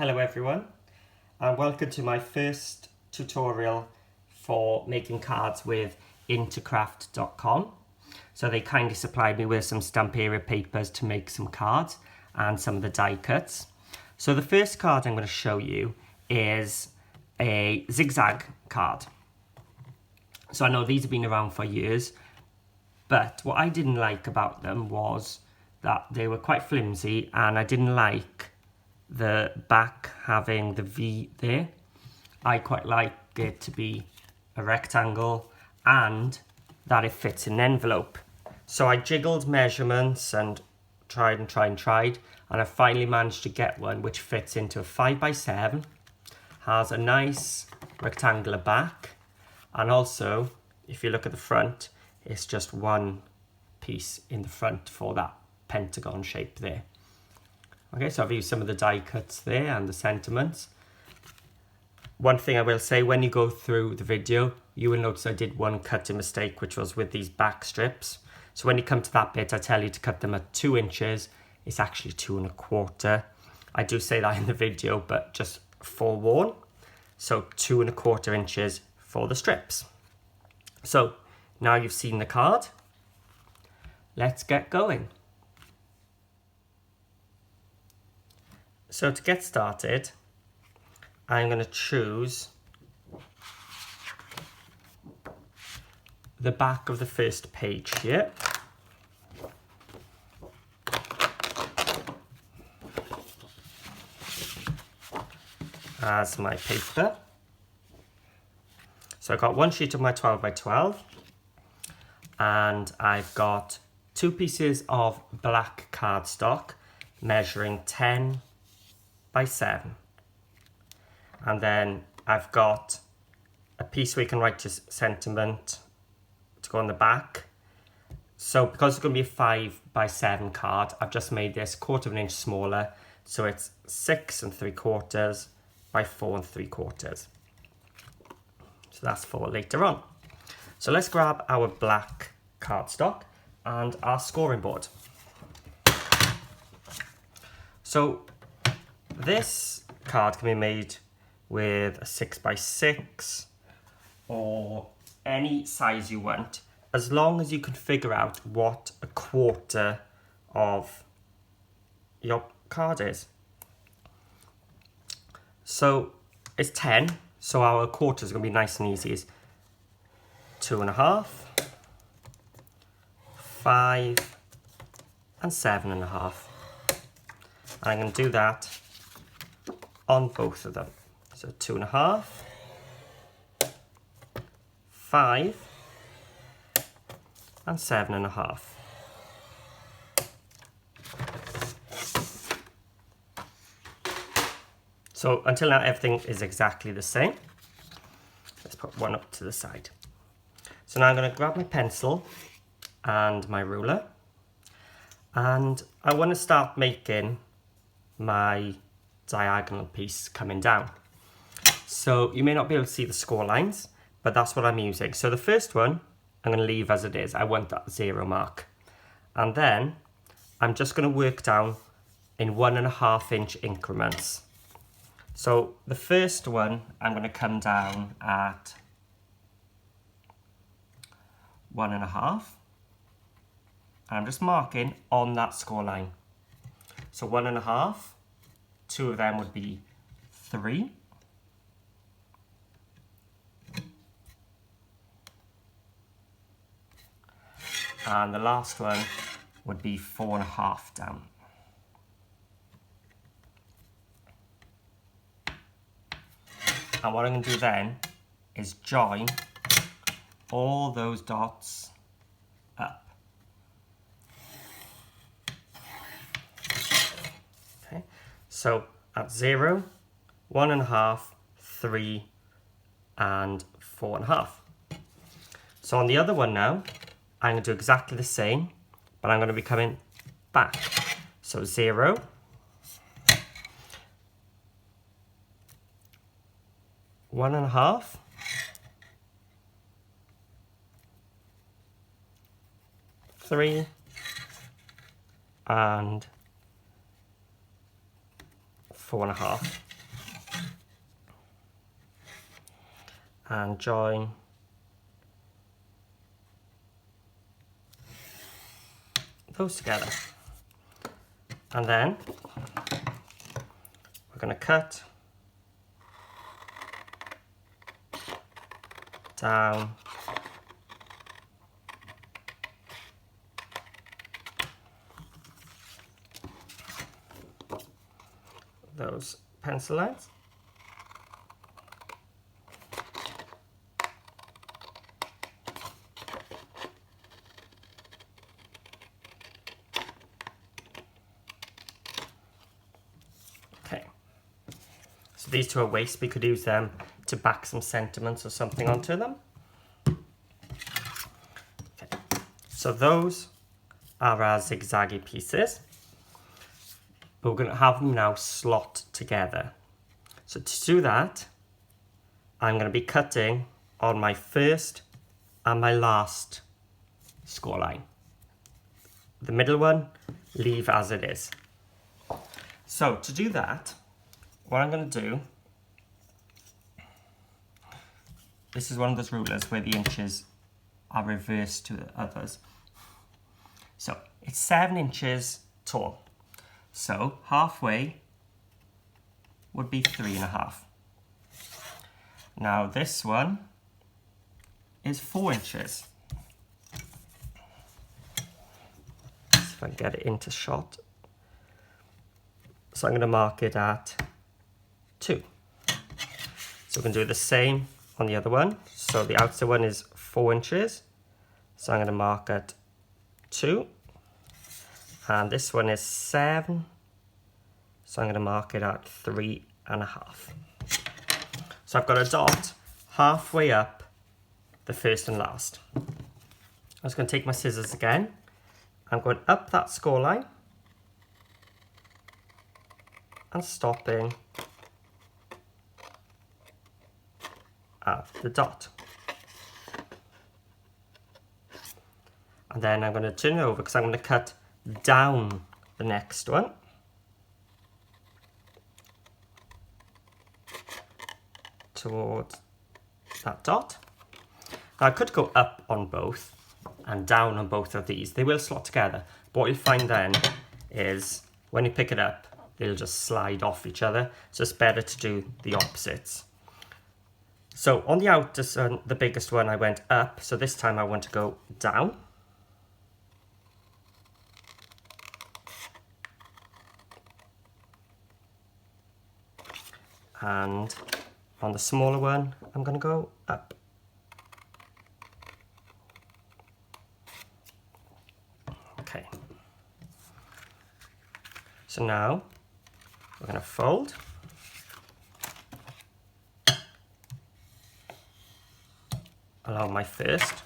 Hello everyone, and welcome to my first tutorial for making cards with Intercraft.com. So they kindly supplied me with some Stamperia papers to make some cards and some of the die cuts. So the first card I'm going to show you is a zigzag card. So I know these have been around for years, but what I didn't like about them was that they were quite flimsy, and I didn't like the back having the V there. I quite like it to be a rectangle and that it fits in an envelope. So I jiggled measurements and tried, and I finally managed to get one which fits into a 5x7, has a nice rectangular back, and also if you look at the front, it's just one piece in the front for that pentagon shape there. Okay, so I've used some of the die cuts there and the sentiments. One thing I will say, when you go through the video, you will notice I did one cutting mistake, which was with these back strips. So when you come to that bit, I tell you to cut them at 2 inches. It's actually 2 1/4. I do say that in the video, but just forewarn. So 2 1/4 inches for the strips. So now you've seen the card, let's get going. So to get started, I'm going to choose the back of the first page here. As my paper. So I've got one sheet of my 12x12, and I've got 2 pieces of black cardstock measuring 10 by 7, and then I've got a piece where you can write your sentiment to go on the back. So because it's going to be a 5x7 card, I've just made this 1/4 inch smaller, so it's 6 3/4 by 4 3/4. So that's for later on. So let's grab our black cardstock and our scoring board. So this card can be made with a 6x6 or any size you want, as long as you can figure out what a quarter of your card is. So it's 10, so our quarter is going to be nice and easy. It's 2 1/2, 5, and 7 1/2. And I'm going to do that on both of them. So 2 1/2, 5, and 7 1/2. So until now everything is exactly the same. Let's put one up to the side. So now I'm going to grab my pencil and my ruler, and I want to start making my diagonal piece coming down. So you may not be able to see the score lines, but that's what I'm using. So the first one I'm going to leave as it is. I want that 0 mark, and then I'm just going to work down in 1 1/2 inch increments. So the first one I'm going to come down at 1 1/2, and I'm just marking on that score line. So 1 1/2, 2 of them would be 3. And the last one would be 4 1/2 down. And what I'm going to do then is join all those dots up. Okay, so at 0, 1 1/2, 3, and 4 1/2. So on the other one now, I'm going to do exactly the same, but I'm going to be coming back. So 0, 1 1/2, 3, and 4 1/2. and join those together. And then we're going to cut down those pencil lines. Okay, so these two are waste. We could use them to back some sentiments or something onto them. Okay, so those are our zigzaggy pieces. But we're going to have them now slot together. So to do that, I'm going to be cutting on my first and my last score line. The middle one, leave as it is. So to do that, what I'm going to do, this is one of those rulers where the inches are reversed to the others. So it's 7 inches tall. So halfway would be 3.5. Now this one is 4 inches. Let's see if I can get it into shot. So I'm going to mark it at 2. So we can do the same on the other one. So the outer one is 4 inches. So I'm going to mark at 2. And this one is 7. So I'm going to mark it at 3.5. So I've got a dot halfway up the first and last. I'm just going to take my scissors again. I'm going up that score line and stopping at the dot. And then I'm going to turn it over because I'm going to cut down the next one. Towards that dot. Now I could go up on both and down on both of these. They will slot together. But what you'll find then is when you pick it up, they'll just slide off each other. So it's better to do the opposites. So on the outer, the biggest one, I went up. So this time I want to go down. And on the smaller one, I'm going to go up. Okay. So now we're going to fold. Along my first.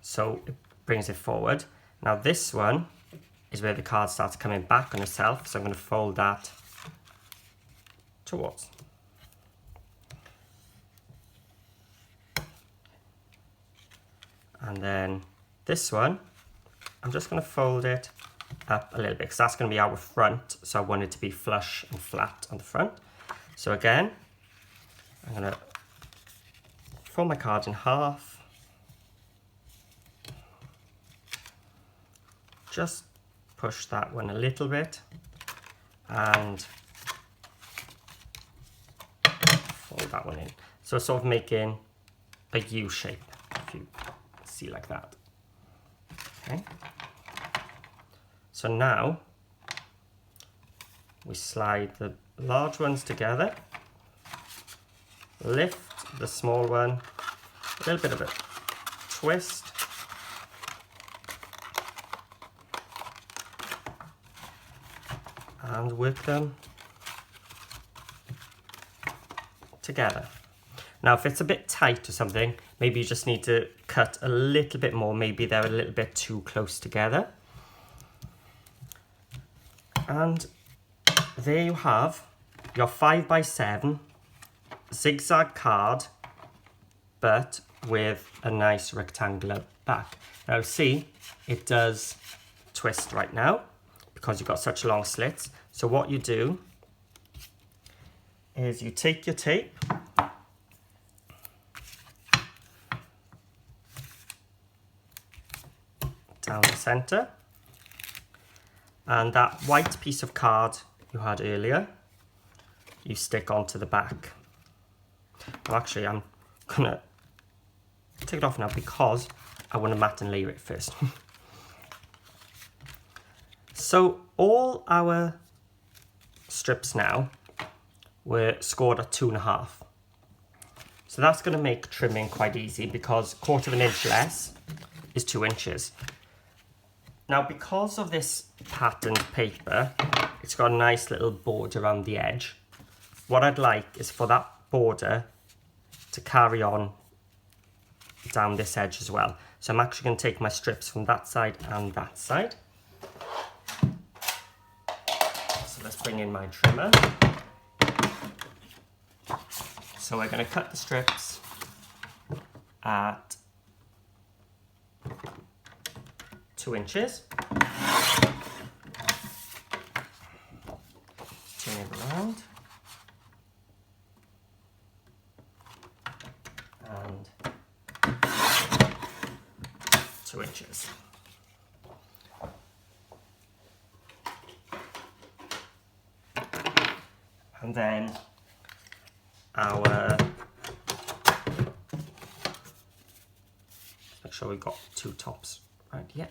So it brings it forward. Now this one is where the card starts coming back on itself. So I'm going to fold that towards. And then this one, I'm just going to fold it up a little bit because that's going to be our front. So I want it to be flush and flat on the front. So again, I'm going to fold my card in half. Just push that one a little bit and fold that one in. So sort of making a U shape, if you see like that. Okay. So now we slide the large ones together, lift the small one, a little bit of a twist, and work them together. Now if it's a bit tight or something, maybe you just need to cut a little bit more, maybe they're a little bit too close together. And there you have your 5x7 zigzag card, but with a nice rectangular back. Now see, it does twist right now because you've got such long slits. So what you do is you take your tape down the centre. And that white piece of card you had earlier, you stick onto the back. Well, actually, I'm going to take it off now because I want to mat and layer it first. So all our strips now were scored at 2.5. So that's going to make trimming quite easy because 1/4 inch less is 2 inches. Now, because of this patterned paper, it's got a nice little border around the edge. What I'd like is for that border to carry on down this edge as well. So I'm actually going to take my strips from that side and that side. So let's bring in my trimmer. So we're going to cut the strips at 2 inches. Turn it around. And 2 inches. And then let's make sure we've got 2 tops right here.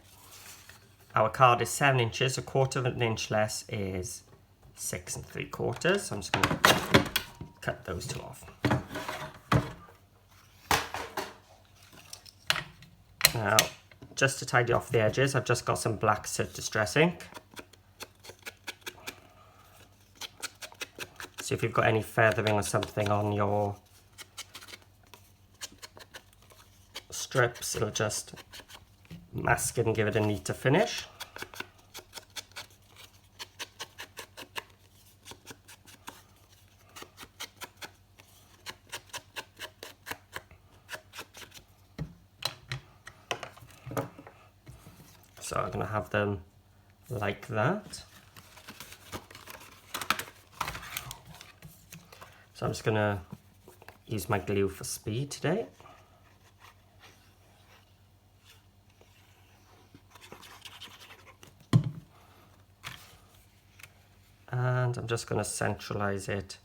Our card is 7 inches, 1/4 inch less is 6 3/4. So I'm just going to cut those 2 off. Now, just to tidy off the edges, I've just got some black soot distress ink. So if you've got any feathering or something on your strips, it'll just mask it and give it a neater finish. So I'm going to have them like that. So I'm just going to use my glue for speed today. And I'm just going to centralize it.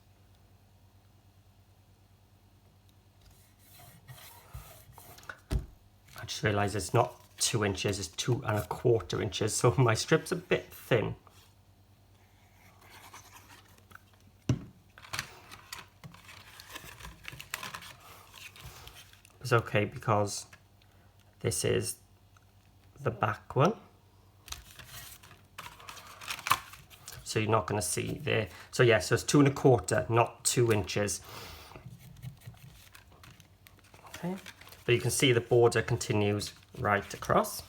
I just realized it's not 2 inches, it's 2 1/4 inches, so my strip's a bit thin. It's okay because this is the back one. So you're not going to see there. So yeah, so it's 2 1/4, not 2 inches. Okay, but you can see the border continues right across.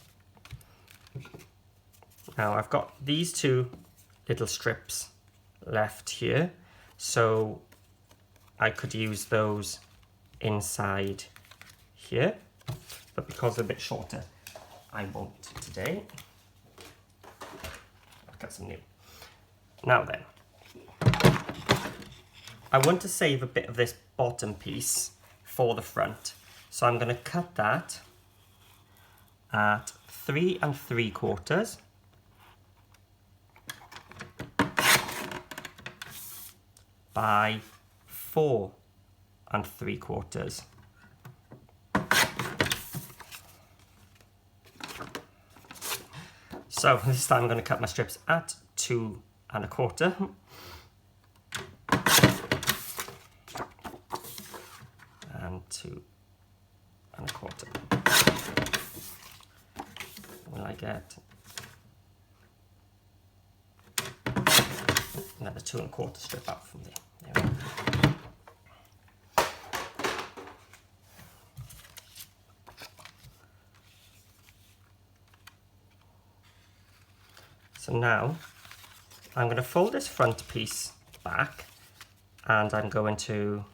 Now I've got these 2 little strips left here, so I could use those inside here, but because they're a bit shorter, I won't today. I'll cut some new. Now then, I want to save a bit of this bottom piece for the front, so I'm going to cut that at 3 3/4 by 4 3/4. So this time I'm going to cut my strips at 2 1/4. And 2 1/4. Will I get another 2 1/4 strip out from there? There we go. So now I'm going to fold this front piece back and I'm going to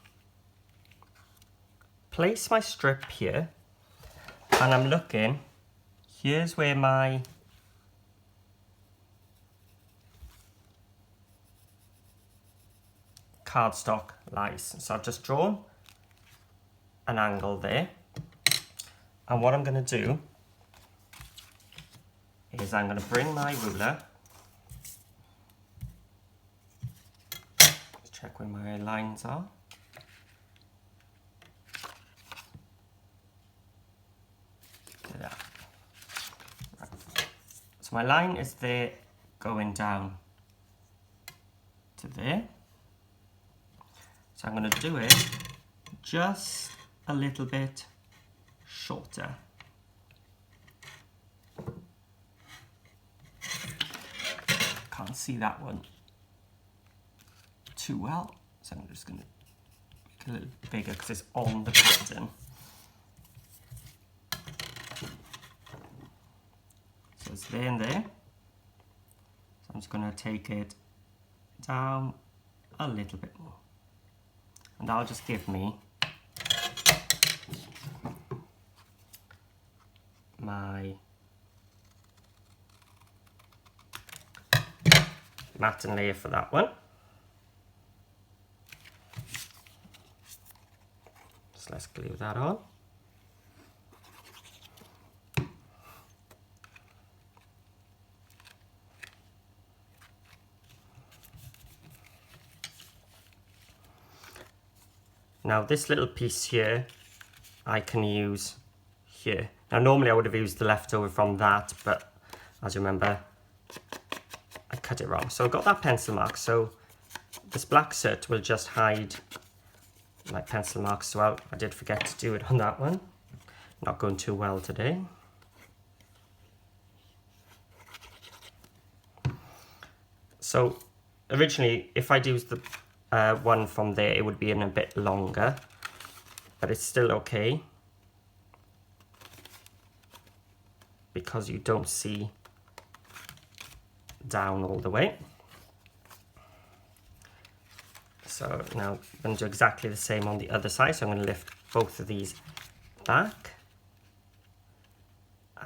place my strip here, and I'm looking, here's where my cardstock lies. So I've just drawn an angle there, and what I'm going to do is I'm going to bring my ruler, let's check where my lines are. There. Right. So my line is there going down to there. So I'm going to do it just a little bit shorter. Can't see that one too well, so I'm just going to make it a little bigger because it's on the pattern. So it's there and there. So I'm just going to take it down a little bit more. And that'll just give me my matten layer for that one. So let's glue that on. Now this little piece here, I can use here. Now normally I would have used the leftover from that, but as you remember, I cut it wrong. So I've got that pencil mark, so this black soot will just hide my pencil marks as well. I did forget to do it on that one. Not going too well today. So originally, if I'd used the one from there, it would be in a bit longer, but it's still okay because you don't see down all the way. So now I'm going to do exactly the same on the other side. So I'm going to lift both of these back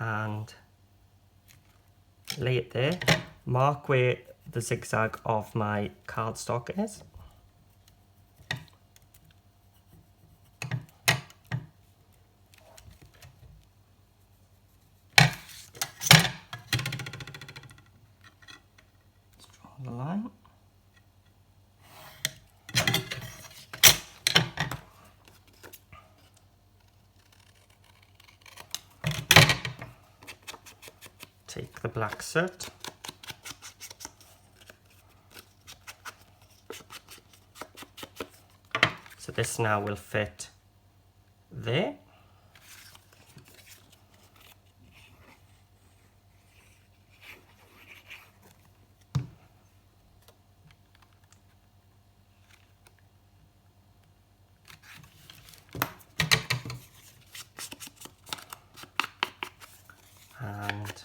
and lay it there. Mark where the zigzag of my cardstock is. Draw the line. Take the black soot. So this now will fit there. And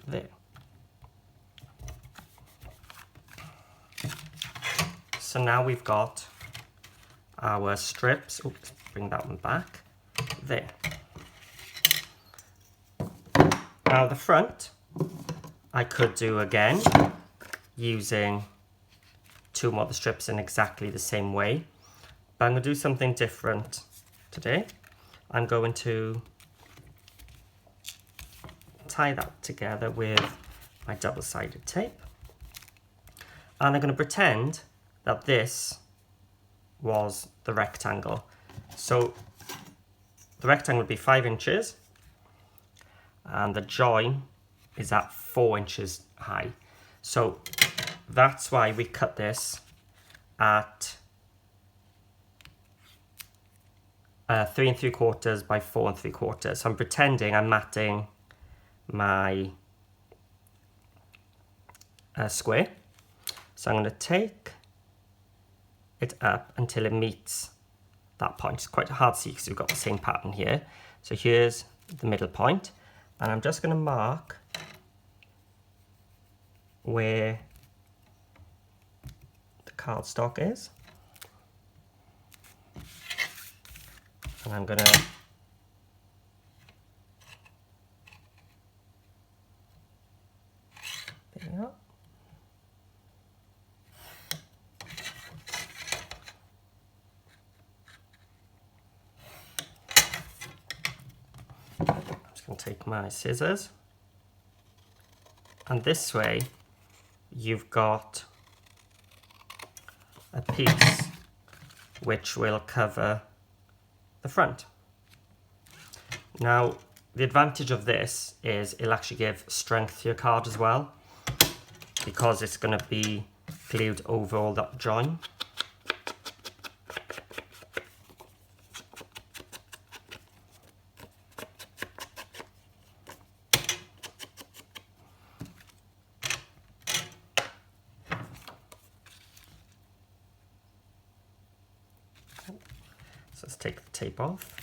there. So now we've got our strips. Oops, bring that one back. There. Now the front, I could do again using two more of the strips in exactly the same way, but I'm going to do something different today. I'm going to tie that together with my double-sided tape, and I'm going to pretend that this was the rectangle. So the rectangle would be 5 inches and the join is at 4 inches high. So that's why we cut this at 3 3/4 by 4 3/4. So I'm pretending I'm matting my square. So I'm going to take it up until it meets that point. It's quite hard to see because we've got the same pattern here. So here's the middle point, and I'm just going to mark where the cardstock is, and I'm going to take my scissors, and this way you've got a piece which will cover the front. Now, the advantage of this is it'll actually give strength to your card as well, because it's going to be glued over all that join. So let's take the tape off.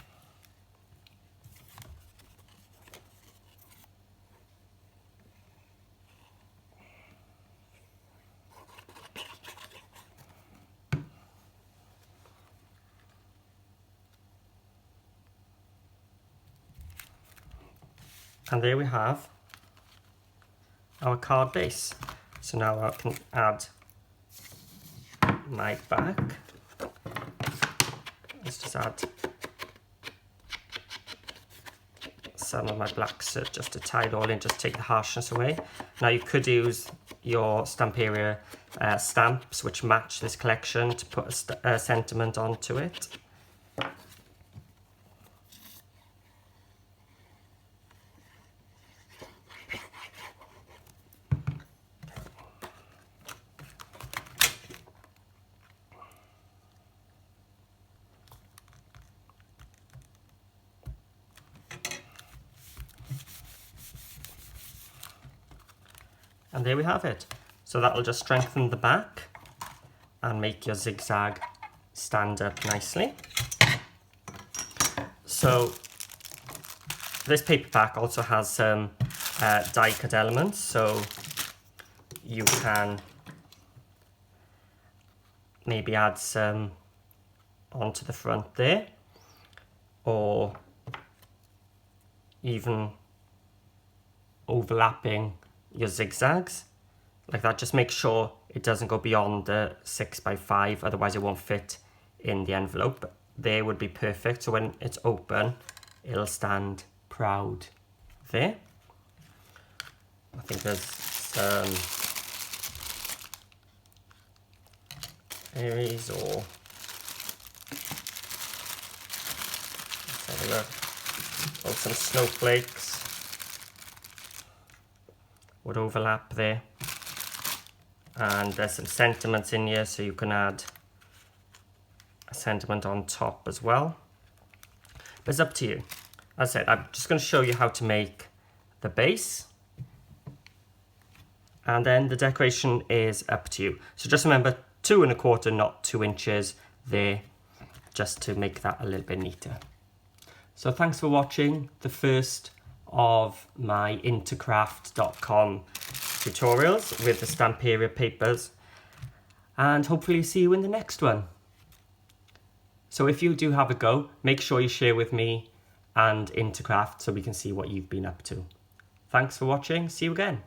And there we have our card base. So now I can add my back. Let's just add some of my black soot just to tie it all in, just take the harshness away. Now you could use your Stamperia stamps which match this collection to put a sentiment onto it. And there we have it. So that'll just strengthen the back and make your zigzag stand up nicely. So this paper pack also has some die cut elements, so you can maybe add some onto the front there, or even overlapping your zigzags like that. Just make sure it doesn't go beyond the 6x5, otherwise it won't fit in the envelope. There would be perfect, so when it's open it'll stand proud there. I think there's some Aries, or let's have a look. Oh, some snowflakes would overlap there, and there's some sentiments in here, so you can add a sentiment on top as well, but it's up to you. As I said, I'm just going to show you how to make the base, and then the decoration is up to you. So just remember 2 1/4, not 2 inches there, just to make that a little bit neater. So thanks for watching the first of my Intercraft.com tutorials with the Stamperia papers, and hopefully see you in the next one. So if you do have a go, make sure you share with me and Intercraft so we can see what you've been up to. Thanks for watching, see you again.